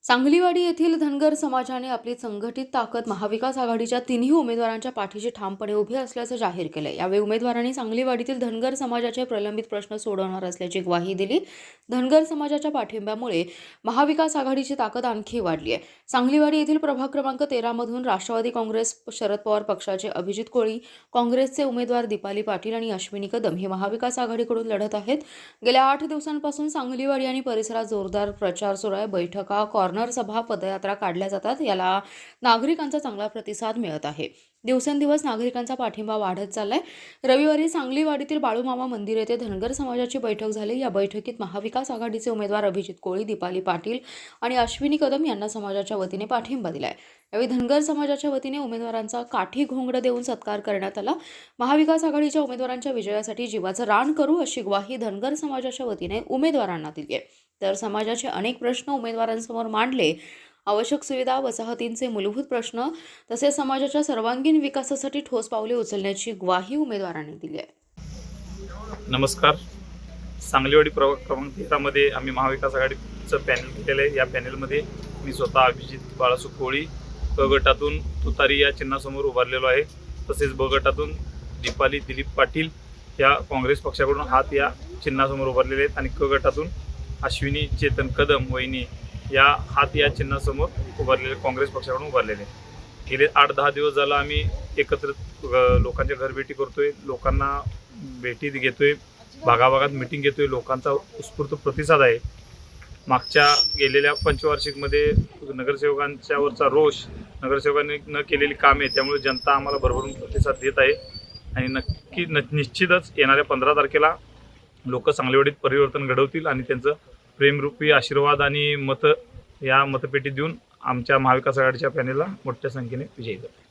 सांगलीवाडी येथील धनगर समाजाने आपली संघटित ताकद महाविकास आघाडीच्या तिन्ही उमेदवारांच्या पाठीशी ठामपणे उभी असल्याचं जाहीर केलं। यावेळी उमेदवारांनी सांगलीवाडीतील धनगर समाजाचे प्रलंबित प्रश्न सोडवणार असल्याची ग्वाही दिली। धनगर समाजाच्या पाठिंब्यामुळे महाविकास आघाडीची ताकद आणखी वाढली आहे। सांगलीवाडी येथील प्रभाग क्रमांक 13 मधून राष्ट्रवादी काँग्रेस शरद पवार पक्षाचे अभिजित कोळी, काँग्रेसचे उमेदवार दीपाली पाटील आणि अश्विनी कदम हे महाविकास आघाडीकडून लढत आहेत। गेल्या 8 दिवसांपासून सांगलीवाडी आणि परिसरात जोरदार प्रचार सुरू आहे। बैठका, कॉर्नर सभा, पदयात्रा काढल्या जातात। याला नागरिकांचा चांगला प्रतिसाद मिळत आहे। दिवसेंदिवस नागरिकांचा पाठिंबा वाढत चाललाय। रविवारी सांगलीवाडीतील बाळूमामा मंदिर येथे धनगर समाजाची बैठक झाली। या बैठकीत महाविकास आघाडीचे उमेदवार अभिजित कोळी, दीपाली पाटील आणि अश्विनी कदम यांना समाजाच्या वतीने पाठिंबा दिलाय। यावेळी धनगर समाजाच्या वतीने उमेदवारांचा काठी घोंगड देऊन सत्कार करण्यात आला। महाविकास आघाडीच्या उमेदवारांच्या विजयासाठी जीवाचं रान करू अशी ग्वाही धनगर समाजाच्या वतीने उमेदवारांना दिली आहे। तर समाजाचे अनेक प्रश्न उमेदवारांसमोर मांडले। आवश्यक सुविधा, वसाहतींचे मूलभूत प्रश्न तसेच समाजाच्या सर्वांगीण विकासासाठी ठोस पावले उचलण्याची ग्वाही उमेदवारांनी दिली आहे। नमस्कार। सांगलीवाडी प्रभाग क्रमांक 13 मध्ये आम्ही महाविकास आघाडीचं पॅनल केलेलं आहे। या पॅनलमध्ये मी स्वतः अभिजित बाळासू कोळी क गटातून तुतारी या चिन्हासमोर उभारलेलो आहे। तसेच ब गटातून दीपाली दिलीप पाटील या काँग्रेस पक्षाकडून हात या चिन्हासमोर उभारलेले आहेत आणि क गटातून अश्विनी चेतन कदम वहिनी या हात या चिन्हासमोर उभारलेले काँग्रेस पक्षाकडून उभारलेले। गेले 8-10 दिवस झाला आम्ही एकत्रित लोकांच्या घरभेटी करतोय, लोकांना भेटी घेतोय, भागाभागात मिटिंग घेतोय। लोकांचा उत्स्फूर्त प्रतिसाद आहे। मागच्या गेलेल्या पंचवार्षिकमध्ये नगरसेवकांच्या वरचा रोष, नगरसेवकांनी न केलेली कामे, त्यामुळे जनता आम्हाला भरभरून प्रतिसाद देत आहे आणि निश्चितच येणाऱ्या 15 तारखेला लोक सांगलीवाडीत परिवर्तन घडवतील आणि त्यांचं प्रेमरूपी आशीर्वाद आणि मत या मतपेटीत देऊन आमच्या महाविकास आघाडीच्या पॅनेलला मोठ्या संख्येने विजयी करतील।